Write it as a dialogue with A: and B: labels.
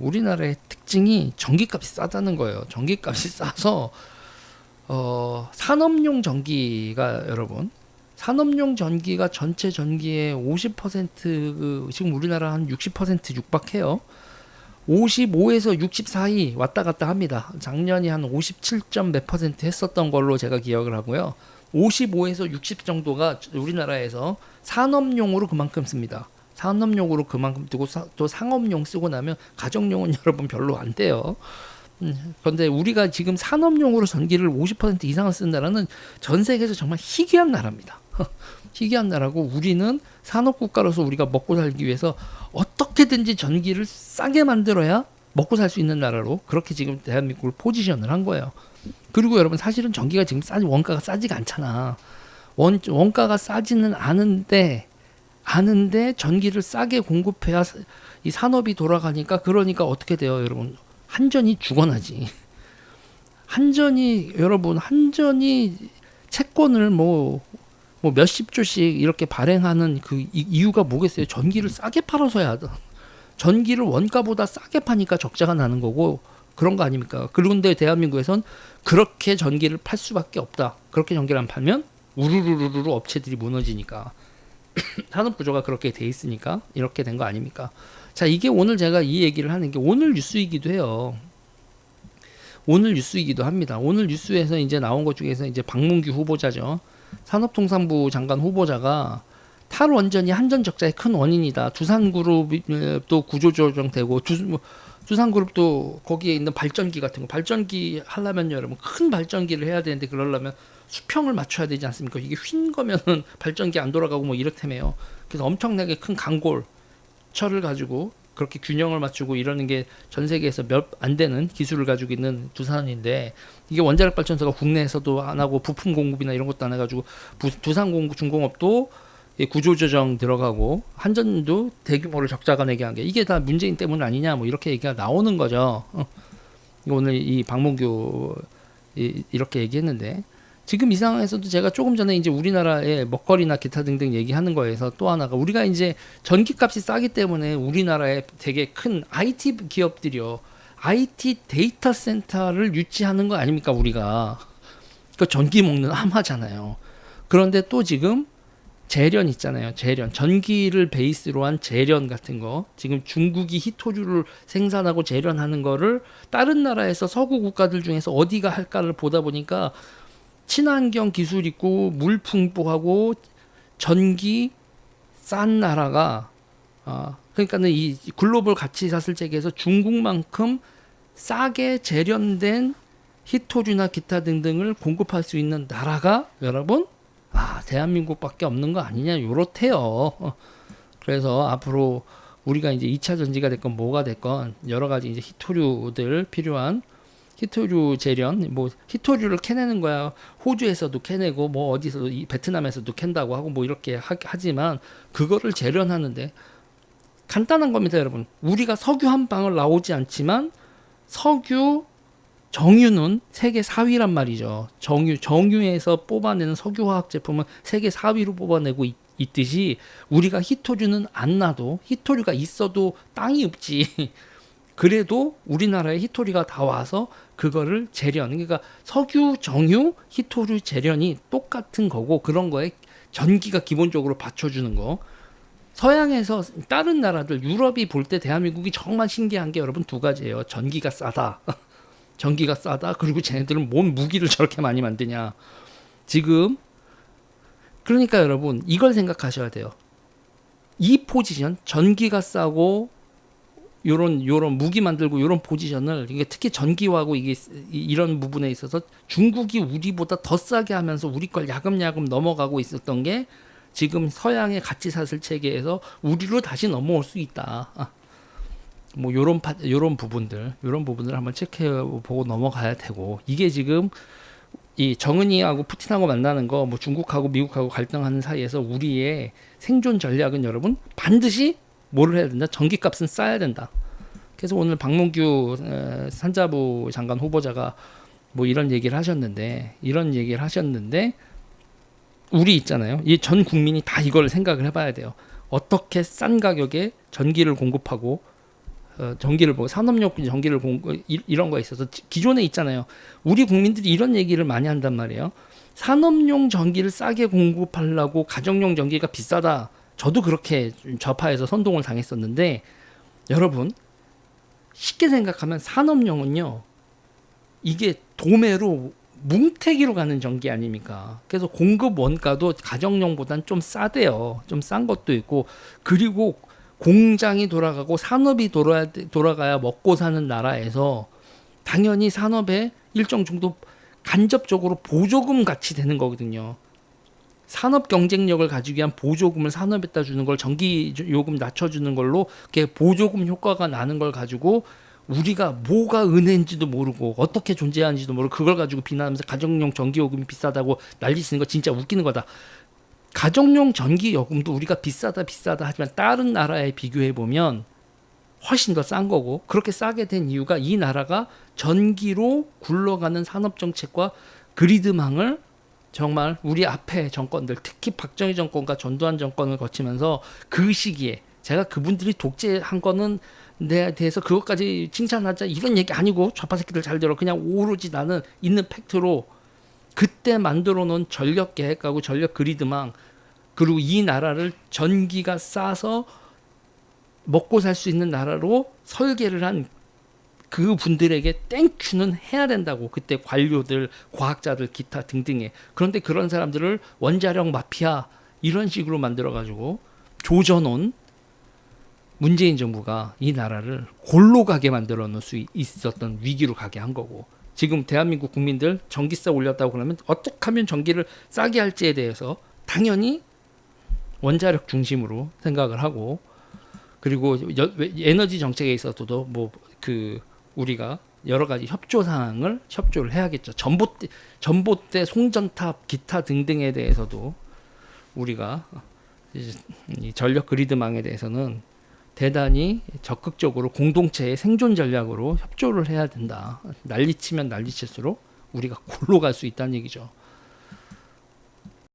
A: 우리나라의 특징이 전기값이 싸다는 거예요. 전기값이 싸서 산업용 전기가 여러분, 산업용 전기가 전체 전기의 50% 지금 우리나라 한 60% 육박해요. 55에서 60 사이 왔다 갔다 합니다. 작년이 한 57점 몇 % 했었던 걸로 제가 기억을 하고요. 55에서 60 정도가 우리나라에서 산업용으로 그만큼 씁니다. 산업용으로 그만큼 두고 또 상업용 쓰고 나면 가정용은 여러분 별로 안 돼요. 그런데 우리가 지금 산업용으로 전기를 50% 이상을 쓴 나라는 전 세계에서 정말 희귀한 나라입니다. 희귀한 나라고, 우리는 산업국가로서 우리가 먹고 살기 위해서 어떻게든지 전기를 싸게 만들어야 먹고 살 수 있는 나라로 그렇게 지금 대한민국을 포지션을 한 거예요. 그리고 여러분, 사실은 전기가 지금 원가가 싸지가 않잖아. 원가가 싸지는 않은데 전기를 싸게 공급해야 이 산업이 돌아가니까, 그러니까 어떻게 돼요 여러분? 한전이 죽어나지. 한전이 채권을 뭐 몇십 조씩 이렇게 발행하는 그 이유가 뭐겠어요? 전기를 싸게 팔아서야. 전기를 원가보다 싸게 파니까 적자가 나는 거고, 그런 거 아닙니까? 그런데 대한민국에선 그렇게 전기를 팔 수밖에 없다. 그렇게 전기를 안 팔면 우르르르르 업체들이 무너지니까. 산업 구조가 그렇게 돼 있으니까 이렇게 된 거 아닙니까? 자, 이게 오늘 제가 이 얘기를 하는 게 오늘 뉴스이기도 해요. 오늘 뉴스이기도 합니다. 오늘 뉴스에서 이제 나온 것 중에서 이제 박문규 후보자죠. 산업통상부 장관 후보자가 탈원전이 한전 적자의 큰 원인이다. 두산그룹도 구조조정되고, 두산그룹도 거기에 있는 발전기 같은 거, 발전기 하려면 여러분 큰 발전기를 해야 되는데, 그러려면 수평을 맞춰야 되지 않습니까? 이게 휜 거면은 발전기 안 돌아가고 뭐 이렇다며요. 그래서 엄청나게 큰 강골 철을 가지고 그렇게 균형을 맞추고 이러는 게 전 세계에서 몇 안 되는 기술을 가지고 있는 두산인데, 이게 원자력 발전소가 국내에서도 안 하고 부품 공급이나 이런 것도 안 해가지고 두산중공업도 구조조정 들어가고 한전도 대규모로 적자가 내게 한 게, 이게 다 문재인 때문 아니냐 뭐 이렇게 얘기가 나오는 거죠. 오늘 이 박문규 이렇게 얘기했는데, 지금 이 상황에서도 제가 조금 전에 이제 우리나라의 먹거리나 기타 등등 얘기하는 거에서 또 하나가, 우리가 이제 전기값이 싸기 때문에 우리나라에 되게 큰 IT 기업들이요, IT 데이터 센터를 유치하는 거 아닙니까? 우리가 그 전기 먹는 하마잖아요. 그런데 또 지금 재련 있잖아요. 재련, 전기를 베이스로 한 재련 같은 거, 지금 중국이 히토류를 생산하고 재련하는 거를 다른 나라에서 서구 국가들 중에서 어디가 할까를 보다 보니까, 친환경 기술 있고 물 풍부하고 전기 싼 나라가, 그러니까는 이 글로벌 가치 사슬 체계에서 중국만큼 싸게 재련된 히토류나 기타 등등을 공급할 수 있는 나라가 여러분, 대한민국밖에 없는 거 아니냐, 요렇대요. 그래서 앞으로 우리가 이제 2차 전지가 됐건 뭐가 됐건 여러 가지 이제 히토류들 필요한, 히토류 재련, 뭐 히토류를 캐내는 거야 호주에서도 캐내고 뭐 어디서도 베트남에서도 캔다고 하고 뭐 이렇게 하지만, 그거를 재련하는데 간단한 겁니다 여러분. 우리가 석유 한 방울 나오지 않지만 석유 정유는 세계 4위란 말이죠. 정유에서 뽑아내는 석유화학 제품은 세계 4위로 뽑아내고 있듯이, 우리가 히토류는 안 나도, 히토류가 있어도 땅이 없지. 그래도 우리나라에 히토류가 다 와서 그거를 재련, 그러니까 석유, 정유, 히토류 재련이 똑같은 거고, 그런 거에 전기가 기본적으로 받쳐주는 거. 서양에서 다른 나라들, 유럽이 볼 때 대한민국이 정말 신기한 게 여러분 두 가지예요. 전기가 싸다. 전기가 싸다. 그리고 쟤네들은 뭔 무기를 저렇게 많이 만드냐. 지금 그러니까 여러분 이걸 생각하셔야 돼요. 이 포지션, 전기가 싸고 요런 무기 만들고 요런 포지션을, 이게 특히 전기화하고 이게 이런 부분에 있어서 중국이 우리보다 더 싸게 하면서 우리 걸 야금야금 넘어가고 있었던 게, 지금 서양의 가치 사슬 체계에서 우리로 다시 넘어올 수 있다. 뭐 요런 부분들 한번 체크해 보고 넘어가야 되고, 이게 지금 이 정은이하고 푸틴하고 만나는 거, 뭐 중국하고 미국하고 갈등하는 사이에서 우리의 생존 전략은 여러분 반드시 뭐를 해야 된다? 전기값은 싸야 된다. 그래서 오늘 박문규 산자부 장관 후보자가 뭐 이런 얘기를 하셨는데, 우리 있잖아요. 이 전 국민이 다 이걸 생각을 해봐야 돼요. 어떻게 싼 가격에 전기를 공급하고 전기를 산업용 전기를 이런 거에 있어서 기존에 있잖아요. 우리 국민들이 이런 얘기를 많이 한단 말이에요. 산업용 전기를 싸게 공급하려고 가정용 전기가 비싸다. 저도 그렇게 좌파에서 선동을 당했었는데 여러분 쉽게 생각하면 산업용은요. 이게 도매로 뭉태기로 가는 전기 아닙니까? 그래서 공급 원가도 가정용보단 좀 싸대요. 좀 싼 것도 있고 그리고 공장이 돌아가고 산업이 돌아가야 먹고 사는 나라에서 당연히 산업에 일정 정도 간접적으로 보조금 같이 되는 거거든요. 산업 경쟁력을 가지기 위한 보조금을 산업에다 주는 걸 전기 요금 낮춰주는 걸로 그게 보조금 효과가 나는 걸 가지고 우리가 뭐가 은혜인지도 모르고 어떻게 존재하는지도 모르고 그걸 가지고 비난하면서 가정용 전기요금이 비싸다고 난리 치는 거 진짜 웃기는 거다. 가정용 전기요금도 우리가 비싸다 하지만 다른 나라에 비교해 보면 훨씬 더 싼 거고 그렇게 싸게 된 이유가 이 나라가 전기로 굴러가는 산업정책과 그리드망을 정말 우리 앞에 정권들 특히 박정희 정권과 전두환 정권을 거치면서 그 시기에 제가 그분들이 독재한 거는 내 대해서 그것까지 칭찬하자 이런 얘기 아니고 좌파 새끼들 잘 들어 그냥 오로지 나는 있는 팩트로 그때 만들어 놓은 전력 계획하고 전력 그리드망 그리고 이 나라를 전기가 싸서 먹고 살 수 있는 나라로 설계를 한 그 분들에게 땡큐는 해야 된다고 그때 관료들 과학자들 기타 등등에 그런데 그런 사람들을 원자력 마피아 이런 식으로 만들어 가지고 조져놓은 문재인 정부가 이 나라를 골로 가게 만들어 놓을 수 있었던 위기로 가게 한 거고 지금 대한민국 국민들 전기세 올렸다고 그러면 어떻게 하면 전기를 싸게 할지에 대해서 당연히 원자력 중심으로 생각을 하고 그리고 에너지 정책에 있어서도 뭐 우리가 여러 가지 협조 사항을 협조를 해야겠죠. 전봇대, 송전탑, 기타 등등에 대해서도 우리가 이 전력 그리드망에 대해서는 대단히 적극적으로 공동체의 생존 전략으로 협조를 해야 된다. 난리치면 난리칠수록 우리가 골로 갈 수 있다는 얘기죠.